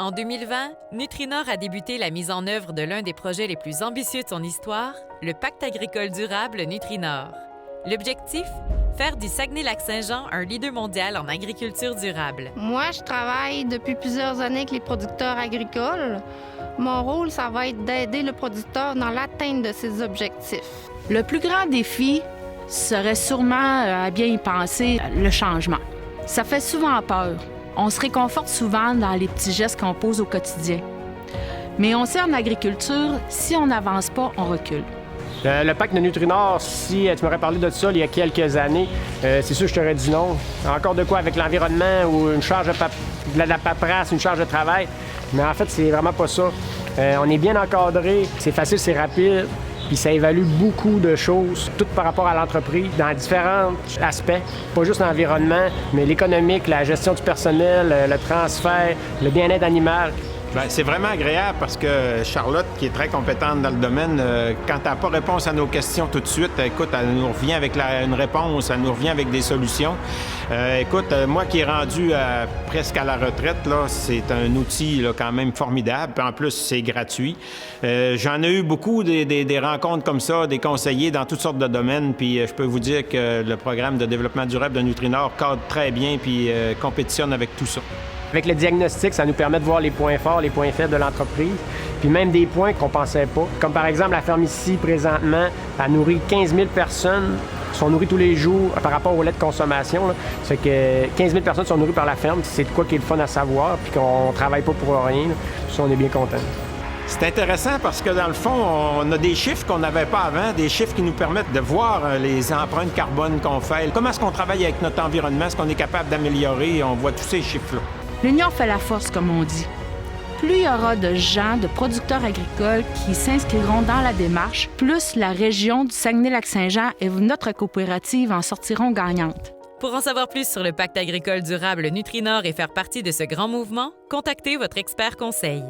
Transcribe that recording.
En 2020, Nutrinor a débuté la mise en œuvre de l'un des projets les plus ambitieux de son histoire, le Pacte agricole durable Nutrinor. L'objectif? Faire du Saguenay-Lac-Saint-Jean un leader mondial en agriculture durable. Moi, je travaille depuis plusieurs années avec les producteurs agricoles. Mon rôle, ça va être d'aider le producteur dans l'atteinte de ses objectifs. Le plus grand défi serait sûrement, à bien y penser, le changement. Ça fait souvent peur. On se réconforte souvent dans les petits gestes qu'on pose au quotidien. Mais on sait en agriculture, si on n'avance pas, on recule. Le pacte de Nutrinor, si tu m'aurais parlé de ça il y a quelques années, c'est sûr que je t'aurais dit non. Encore de quoi avec l'environnement ou une charge de la paperasse, une charge de travail. Mais en fait, c'est vraiment pas ça. On est bien encadré, c'est facile, c'est rapide. Puis ça évalue beaucoup de choses, tout par rapport à l'entreprise, dans différents aspects. Pas juste l'environnement, mais l'économique, la gestion du personnel, le transfert, le bien-être animal. Bien, c'est vraiment agréable parce que Charlotte, qui est très compétente dans le domaine, quand elle n'a pas réponse à nos questions tout de suite, écoute, elle nous revient avec une réponse, elle nous revient avec des solutions. Écoute, moi qui est rendu presque à la retraite, là, c'est un outil là, quand même formidable. Puis en plus, c'est gratuit. J'en ai eu beaucoup des rencontres comme ça, des conseillers dans toutes sortes de domaines. Puis je peux vous dire que le programme de développement durable de Nutrinor cadre très bien puis compétitionne avec tout ça. Avec le diagnostic, ça nous permet de voir les points forts, les points faibles de l'entreprise, puis même des points qu'on pensait pas. Comme par exemple, la ferme ici, présentement, elle nourrit 15 000 personnes, sont nourries tous les jours par rapport au lait de consommation. Là. Ça fait que 15 000 personnes sont nourries par la ferme. C'est de quoi qui est le fun à savoir, puis qu'on travaille pas pour rien. Là. Ça, on est bien contents. C'est intéressant parce que, dans le fond, on a des chiffres qu'on n'avait pas avant, des chiffres qui nous permettent de voir les empreintes carbone qu'on fait. Comment est-ce qu'on travaille avec notre environnement, est-ce qu'on est capable d'améliorer? On voit tous ces chiffres-là. L'union fait la force, comme on dit. Plus il y aura de gens, de producteurs agricoles qui s'inscriront dans la démarche, plus la région du Saguenay-Lac-Saint-Jean et notre coopérative en sortiront gagnantes. Pour en savoir plus sur le Pacte agricole durable Nutrinor et faire partie de ce grand mouvement, contactez votre expert conseil.